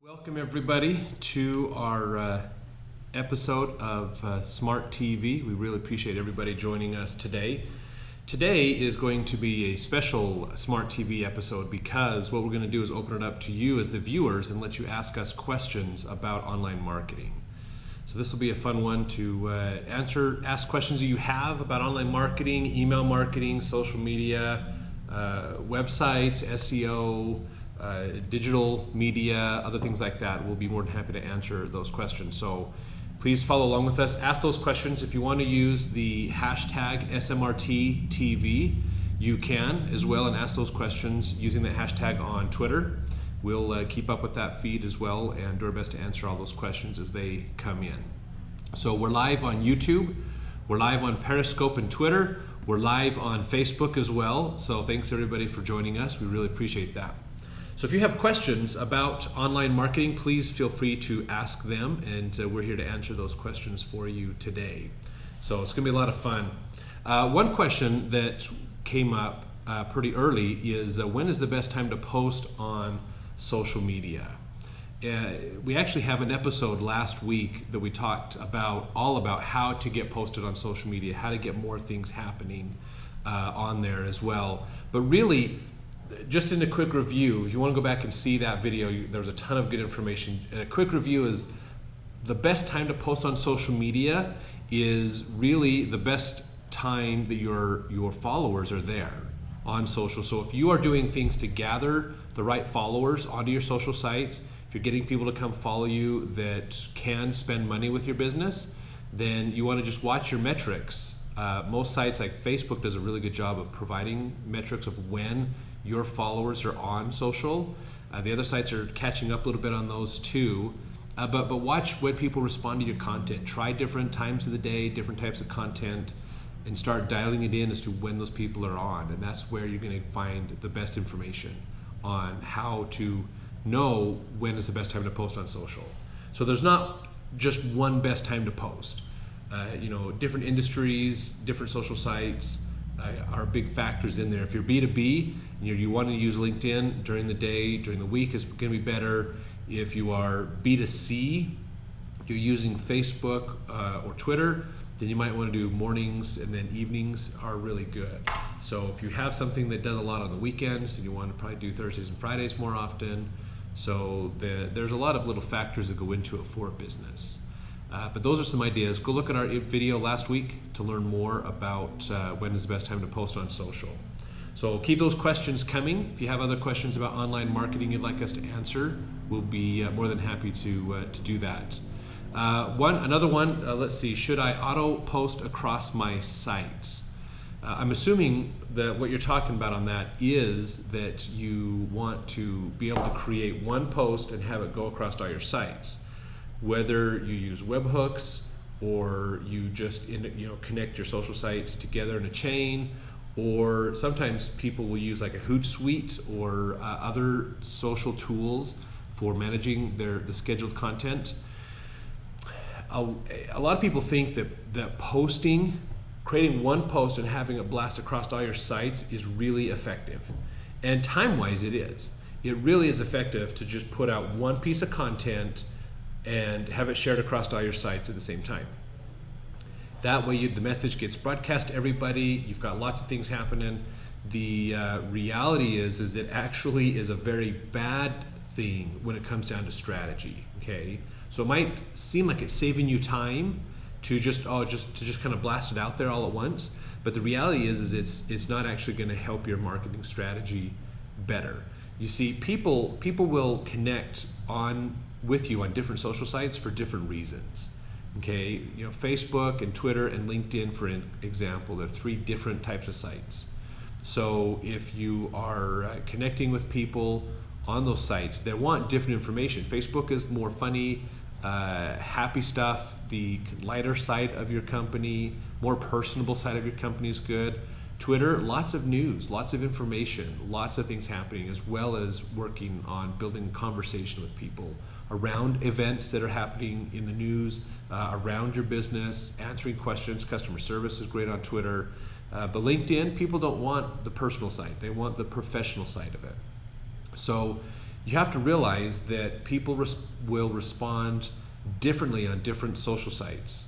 Welcome everybody to our episode of Smart TV. We really appreciate everybody joining us today. Today is going to be a special Smart TV episode because what we're going to do is open it up to you as the viewers and let you ask us questions about online marketing. So this will be a fun one to ask questions that you have about online marketing, email marketing, social media, websites, SEO, digital media, other things like that. We'll be more than happy to answer those questions. So please follow along with us. Ask those questions. If you want to use the hashtag SMRT TV, you can as well, and ask those questions using the hashtag on Twitter. We'll keep up with that feed as well and do our best to answer all those questions as they come in. So we're live on YouTube. We're live on Periscope and Twitter. We're live on Facebook as well. So thanks everybody for joining us. We really appreciate that. So if you have questions about online marketing, please feel free to ask them, and we're here to answer those questions for you today. So it's going to be a lot of fun. One question that came up pretty early is when is the best time to post on social media? We actually have an episode last week that we talked all about how to get posted on social media, how to get more things happening on there as well. But really, just in a quick review, if you want to go back and see that video, there's a ton of good information. A quick review is the best time to post on social media is really the best time that your followers are there on social. So if you are doing things to gather the right followers onto your social sites, if you're getting people to come follow you that can spend money with your business, then you want to just watch your metrics. Most sites like Facebook does a really good job of providing metrics of when your followers are on social. The other sites are catching up a little bit on those too. But watch when people respond to your content. Try different times of the day, different types of content, and start dialing it in as to when those people are on. And that's where you're going to find the best information on how to know when is the best time to post on social. So there's not just one best time to post. Different industries, different social sites are big factors in there. If you're B2B and you want to use LinkedIn during the day, during the week is going to be better. If you are B2C, you're using Facebook or Twitter, then you might want to do mornings, and then evenings are really good. So if you have something that does a lot on the weekends, then you want to probably do Thursdays and Fridays more often. So there's a lot of little factors that go into it for a business. But those are some ideas. Go look at our video last week to learn more about when is the best time to post on social. So keep those questions coming. If you have other questions about online marketing you'd like us to answer, we'll be more than happy to do that. Another one, let's see, should I auto post across my sites? I'm assuming that what you're talking about on that is that you want to be able to create one post and have it go across all your sites. Whether you use webhooks or you just connect your social sites together in a chain, or sometimes people will use like a Hootsuite or other social tools for managing the scheduled content. A lot of people think that creating one post and having it blast across all your sites is really effective. And time-wise it is. It really is effective to just put out one piece of content and have it shared across all your sites at the same time. That way the message gets broadcast to everybody, you've got lots of things happening. The reality is it actually is a very bad thing when it comes down to strategy, okay? So it might seem like it's saving you time to just kind of blast it out there all at once, but the reality is it's not actually going to help your marketing strategy better. You see, people will connect with you on different social sites for different reasons. Okay, Facebook and Twitter and LinkedIn, for example, they're three different types of sites. So if you are connecting with people on those sites, they want different information. Facebook is more funny, happy stuff. The lighter side of your company, more personable side of your company is good. Twitter, lots of news, lots of information, lots of things happening, as well as working on building conversation with people around events that are happening in the news, around your business, answering questions. Customer service is great on Twitter. But LinkedIn, people don't want the personal side. They want the professional side of it. So you have to realize that people will respond differently on different social sites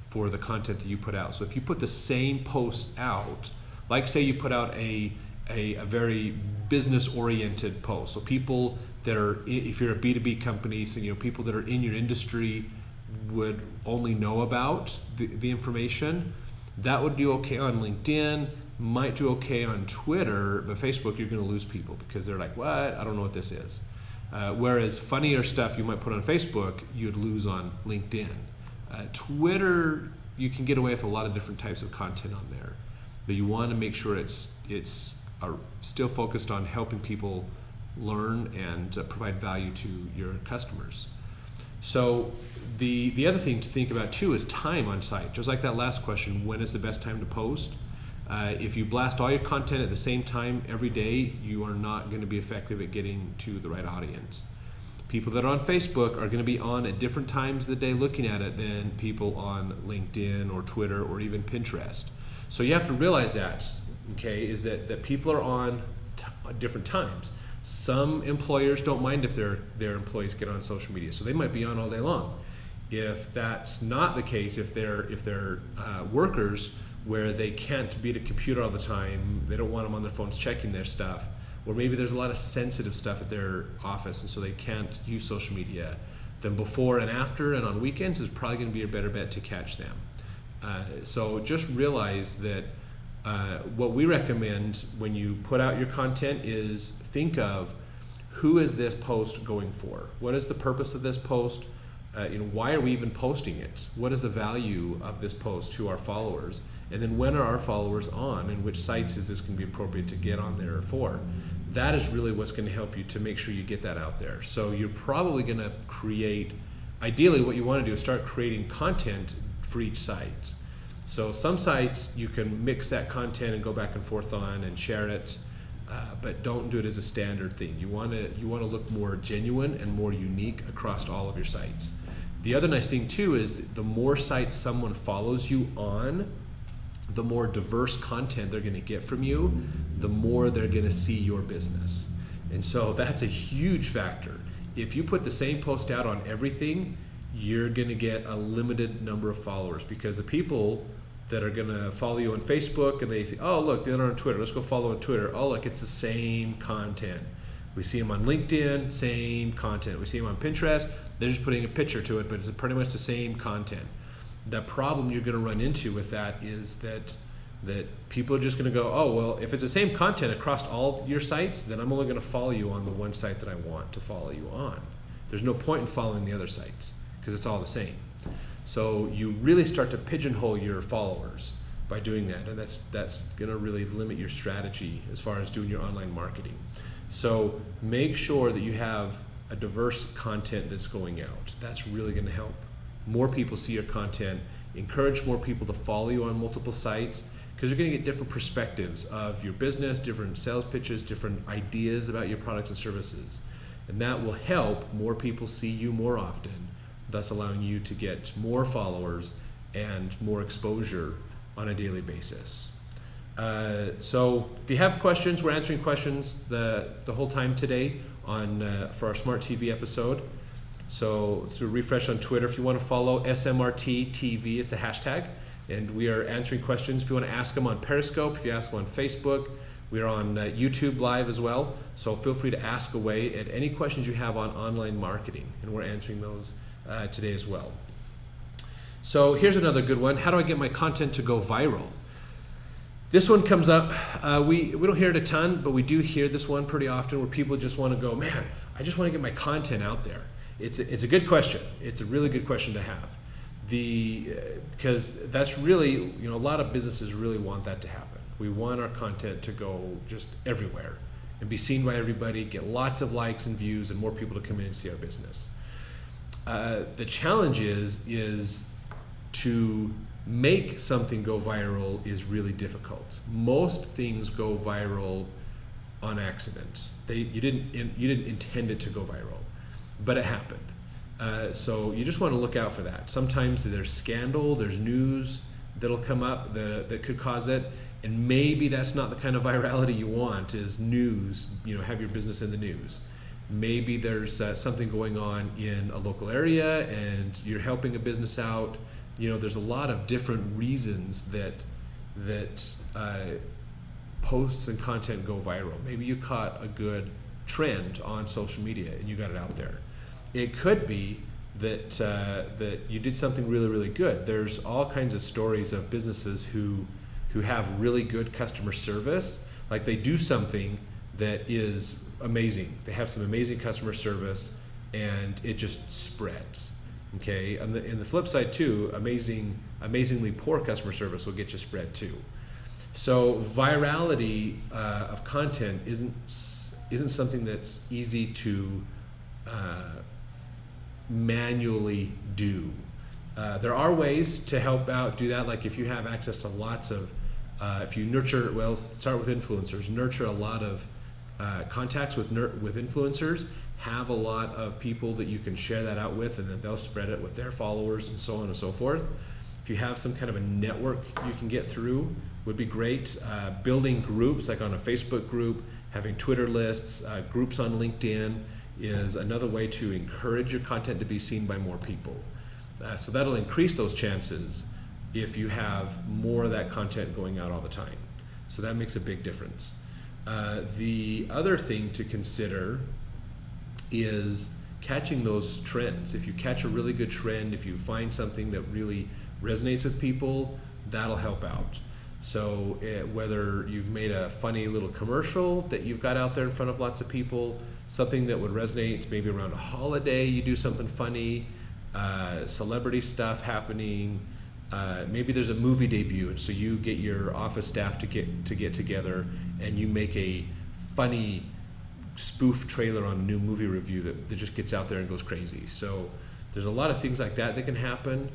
for the content that you put out. So if you put the same post out, like say you put out a very business-oriented post, so people that are, if you're a B2B company, so people that are in your industry would only know about the information, that would do okay on LinkedIn, might do okay on Twitter, but Facebook you're going to lose people because they're like, what? I don't know what this is. Whereas funnier stuff you might put on Facebook, you'd lose on LinkedIn. Twitter, you can get away with a lot of different types of content on there, but you want to make sure it's still focused on helping people learn and provide value to your customers. So the other thing to think about too is time on site. Just like that last question, when is the best time to post? If you blast all your content at the same time every day, you are not going to be effective at getting to the right audience. People that are on Facebook are going to be on at different times of the day looking at it than people on LinkedIn or Twitter or even Pinterest. So you have to realize that, okay, is that people are on different times. Some employers don't mind if their employees get on social media, so they might be on all day long. If that's not the case, if they're workers where they can't be at a computer all the time, they don't want them on their phones checking their stuff, or maybe there's a lot of sensitive stuff at their office and so they can't use social media, then before and after and on weekends is probably going to be a better bet to catch them. So just realize that what we recommend when you put out your content is think of who is this post going for? What is the purpose of this post? Why are we even posting it? What is the value of this post to our followers? And then when are our followers on, and which sites is this going to be appropriate to get on there for? That is really what's going to help you to make sure you get that out there. So you're probably going to create, ideally what you want to do is start creating content for each site. So some sites you can mix that content and go back and forth on and share it, but don't do it as a standard thing. You want to look more genuine and more unique across all of your sites. The other nice thing too is the more sites someone follows you on, the more diverse content they're going to get from you, the more they're going to see your business. And so that's a huge factor. If you put the same post out on everything, you're going to get a limited number of followers, because the people that are going to follow you on Facebook and they say, oh look, they're on Twitter, let's go follow on Twitter. Oh look, it's the same content. We see them on LinkedIn, same content. We see them on Pinterest, they're just putting a picture to it, but it's pretty much the same content. The problem you're going to run into with that is that people are just going to go, oh well, if it's the same content across all your sites, then I'm only going to follow you on the one site that I want to follow you on. There's no point in following the other sites because it's all the same. So you really start to pigeonhole your followers by doing that, and that's going to really limit your strategy as far as doing your online marketing. So make sure that you have a diverse content that's going out. That's really going to help more people see your content, encourage more people to follow you on multiple sites, because you're going to get different perspectives of your business, different sales pitches, different ideas about your products and services. And that will help more people see you more often, thus allowing you to get more followers and more exposure on a daily basis. So if you have questions, we're answering questions the whole time today for our Smart TV episode. So let's do a refresh on Twitter. If you want to follow SMRT TV is the hashtag, and we are answering questions. If you want to ask them on Periscope, if you ask them on Facebook, we are on YouTube Live as well. So feel free to ask away at any questions you have on online marketing, and we're answering those today as well. So here's another good one. How do I get my content to go viral? This one comes up, we don't hear it a ton, but we do hear this one pretty often where people just want to go, man, I just want to get my content out there. It's a good question. It's a really good question to have. Because that's really, a lot of businesses really want that to happen. We want our content to go just everywhere and be seen by everybody, get lots of likes and views, and more people to come in and see our business. The challenge is to make something go viral is really difficult. Most things go viral on accident. You didn't intend it to go viral, but it happened. So you just want to look out for that. Sometimes there's scandal, there's news that'll come up that could cause it, and maybe that's not the kind of virality you want, is news, have your business in the news. Maybe there's something going on in a local area and you're helping a business out. There's a lot of different reasons that posts and content go viral. Maybe you caught a good trend on social media and you got it out there. It could be that you did something really, really good. There's all kinds of stories of businesses who have really good customer service. Like they do something that is amazing. They have some amazing customer service and it just spreads. Okay, and in the flip side too, amazingly poor customer service will get you spread too. So virality of content isn't something that's easy to manually do. There are ways to help out do that. Like if you have access to lots of, if you nurture, well, start with influencers, nurture a lot of contacts with influencers, have a lot of people that you can share that out with, and then they'll spread it with their followers and so on and so forth. If you have some kind of a network you can get through, would be great. Building groups, like on a Facebook group, having Twitter lists, groups on LinkedIn is another way to encourage your content to be seen by more people. So that'll increase those chances if you have more of that content going out all the time. So that makes a big difference. The other thing to consider is catching those trends. If you catch a really good trend, if you find something that really resonates with people, that'll help out. So whether you've made a funny little commercial that you've got out there in front of lots of people, something that would resonate, maybe around a holiday you do something funny, celebrity stuff happening, maybe there's a movie debut and so you get your office staff to get together and you make a funny spoof trailer on a new movie review that just gets out there and goes crazy. So there's a lot of things like that can happen.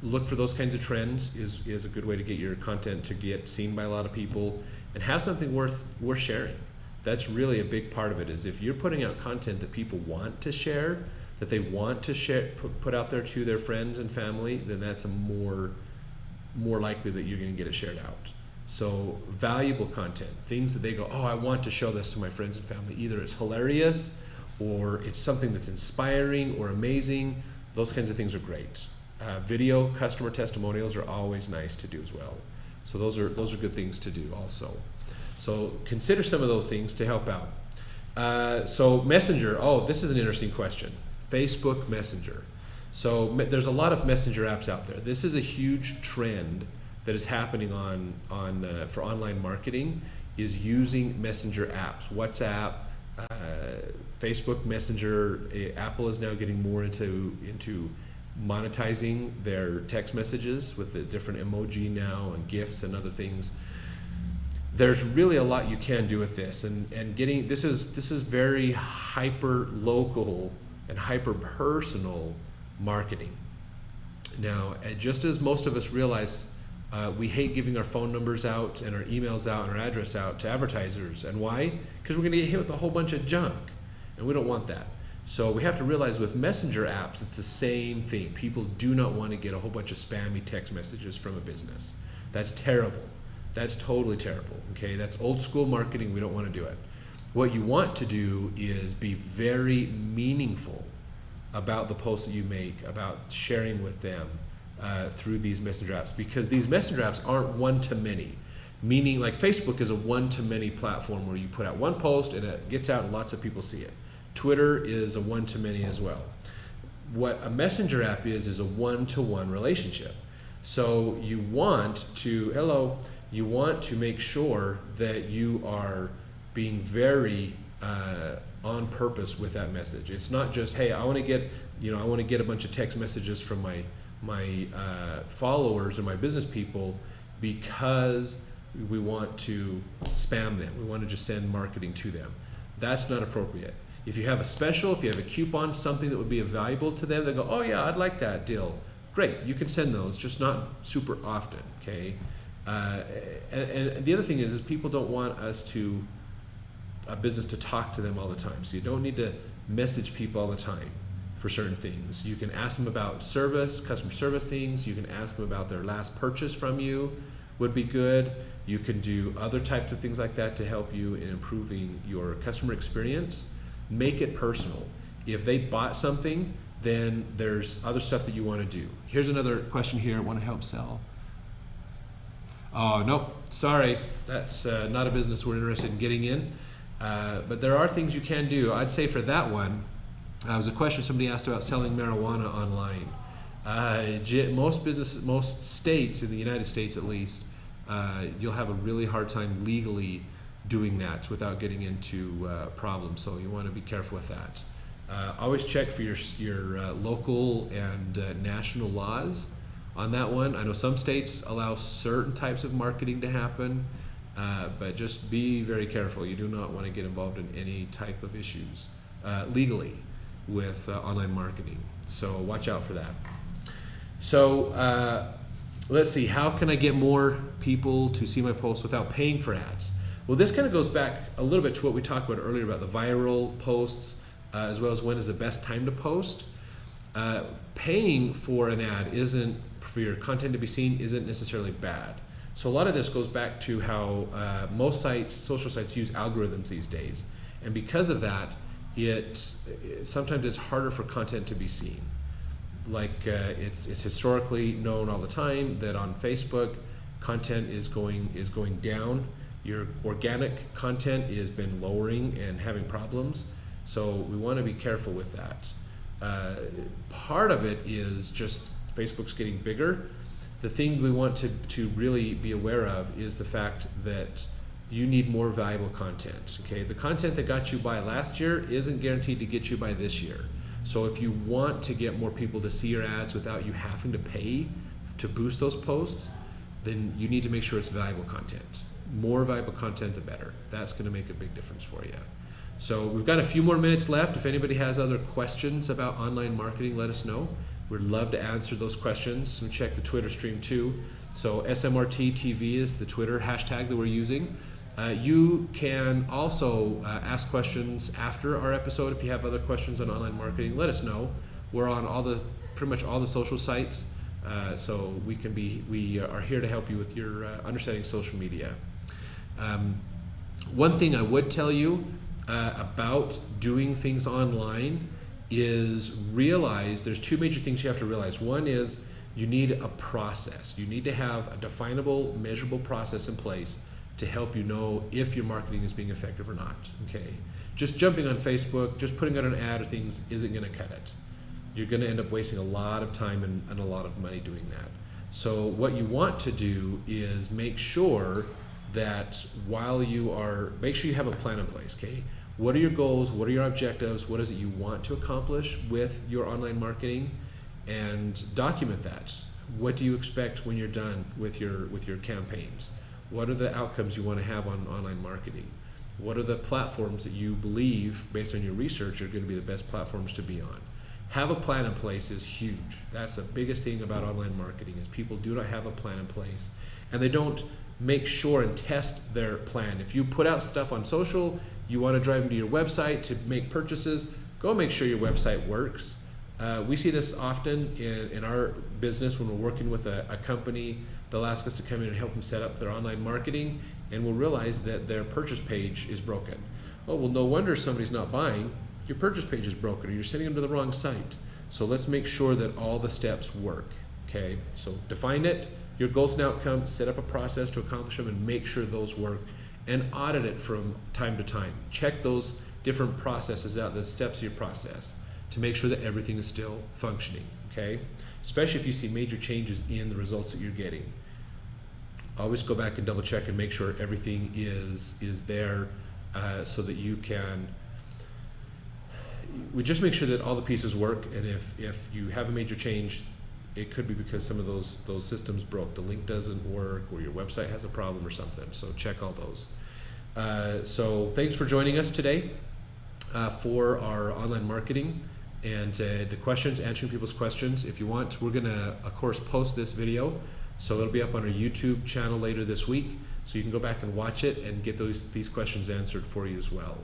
Look for those kinds of trends is a good way to get your content to get seen by a lot of people, and have something worth sharing. That's really a big part of it, is if you're putting out content that people want to share, that they want to share, put out there to their friends and family, then that's a more likely that you're going to get it shared out. So valuable content, things that they go, oh, I want to show this to my friends and family. Either it's hilarious or it's something that's inspiring or amazing. Those kinds of things are great. Video customer testimonials are always nice to do as well. So those are good things to do also. So consider some of those things to help out. So Messenger, oh, this is an interesting question. Facebook Messenger. So there's a lot of messenger apps out there. This is a huge trend that is happening for online marketing, is using messenger apps. WhatsApp, Facebook Messenger. Apple is now getting more into monetizing their text messages with the different emoji now and GIFs and other things. There's really a lot you can do with this, and getting this is very hyper local and hyper personal marketing. Now, just as most of us realize, we hate giving our phone numbers out and our emails out and our address out to advertisers. And why? Because we're going to get hit with a whole bunch of junk, and we don't want that. So we have to realize with messenger apps, it's the same thing. People do not want to get a whole bunch of spammy text messages from a business. That's terrible. That's totally terrible. Okay, that's old school marketing. We don't want to do it. What you want to do is be very meaningful about the posts that you make, about sharing with them through these messenger apps, because these messenger apps aren't one-to-many. Meaning, like Facebook is a one-to-many platform where you put out one post and it gets out and lots of people see it. Twitter is a one-to-many as well. What a messenger app is a one-to-one relationship. So you want to, make sure that you are being very on purpose with that message. It's not just, hey, I want to get a bunch of text messages from my followers or my business people because we want to spam them. We want to just send marketing to them. That's not appropriate. If you have a special, if you have a coupon, something that would be valuable to them, they go, oh yeah, I'd like that deal. Great, you can send those, just not super often, okay? And the other thing is people don't want a business to talk to them all the time. So you don't need to message people all the time for certain things. You can ask them about service, customer service things. You can ask them about their last purchase from you, would be good. You can do other types of things like that to help you in improving your customer experience. Make it personal. If they bought something, then there's other stuff that you want to do. Here's another question here. Want to help sell? Oh, nope, sorry. That's not a business we're interested in getting in. But there are things you can do. I'd say for that one, it was a question somebody asked about selling marijuana online. Most states, in the United States at least, you'll have a really hard time legally doing that without getting into problems. So you want to be careful with that. Always check for your local and national laws on that one. I know some states allow certain types of marketing to happen, but just be very careful. You do not want to get involved in any type of issues legally with online marketing. So watch out for that. So let's see, how can I get more people to see my posts without paying for ads? Well, this kind of goes back a little bit to what we talked about earlier about the viral posts, as well as when is the best time to post. Paying for an ad for your content to be seen isn't necessarily bad. So a lot of this goes back to how most sites, social sites, use algorithms these days. And because of that, sometimes it's harder for content to be seen. Like it's historically known all the time that on Facebook, content is going down. Your organic content has been lowering and having problems. So we want to be careful with that. Part of it is just Facebook's getting bigger. The thing we want to really be aware of is the fact that you need more valuable content. Okay, the content that got you by last year isn't guaranteed to get you by this year. So if you want to get more people to see your ads without you having to pay to boost those posts, then you need to make sure it's valuable content. More valuable content, the better. That's going to make a big difference for you. So we've got a few more minutes left. If anybody has other questions about online marketing, let us know. We'd love to answer those questions. And check the Twitter stream too. So SMRT TV is the Twitter hashtag that we're using. You can also ask questions after our episode. If you have other questions on online marketing, let us know. We're on pretty much all the social sites, so we are here to help you with your understanding social media. One thing I would tell you about doing things online is realize there's two major things you have to realize. One is you need a process. You need to have a definable, measurable process in place to help you know if your marketing is being effective or not. Okay, just jumping on Facebook, just putting out an ad or things isn't going to cut it. You're going to end up wasting a lot of time and a lot of money doing that. So what you want to do is make sure that make sure you have a plan in place. Okay, what are your goals? What are your objectives? What is it you want to accomplish with your online marketing? And document that. What do you expect when you're done with your campaigns? What are the outcomes you want to have on online marketing? What are the platforms that you believe, based on your research, are going to be the best platforms to be on? Have a plan in place is huge. That's the biggest thing about online marketing is people do not have a plan in place, and they don't make sure and test their plan. If you put out stuff on social, you want to drive them to your website to make purchases, go make sure your website works. We see this often in our business when we're working with a company. They'll ask us to come in and help them set up their online marketing, and we'll realize that their purchase page is broken. Oh, well, no wonder somebody's not buying. Your purchase page is broken, or you're sending them to the wrong site. So let's make sure that all the steps work. Okay, so define it, your goals and outcomes, set up a process to accomplish them, and make sure those work, and audit it from time to time. Check those different processes out, the steps of your process, to make sure that everything is still functioning. Okay, especially if you see major changes in the results that you're getting. Always go back and double check and make sure everything is there, so that you can. We just make sure that all the pieces work, and if you have a major change, it could be because some of those systems broke. The link doesn't work, or your website has a problem or something. So check all those. So thanks for joining us today for our online marketing and the questions, answering people's questions. If you want, we're gonna of course post this video, so it'll be up on our YouTube channel later this week, so you can go back and watch it and get these questions answered for you as well.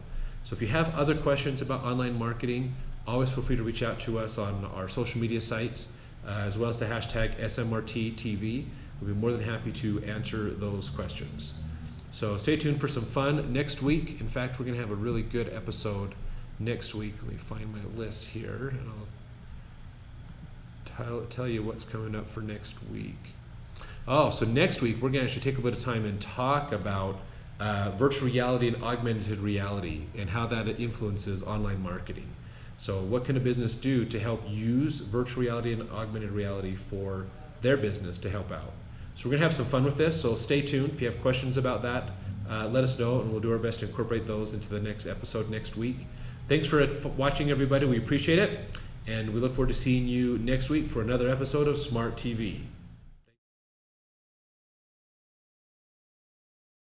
So if you have other questions about online marketing, always feel free to reach out to us on our social media sites, as well as the hashtag SMRT TV. We'll be more than happy to answer those questions. So stay tuned for some fun next week. In fact, we're going to have a really good episode next week. Let me find my list here, and I'll tell you what's coming up for next week. Oh, so next week we're going to actually take a bit of time and talk about virtual reality and augmented reality and how that influences online marketing. So what can a business do to help use virtual reality and augmented reality for their business to help out? So we're going to have some fun with this, so stay tuned. If you have questions about that, let us know, and we'll do our best to incorporate those into the next episode next week. Thanks for watching, everybody. We appreciate it, and we look forward to seeing you next week for another episode of Smart TV.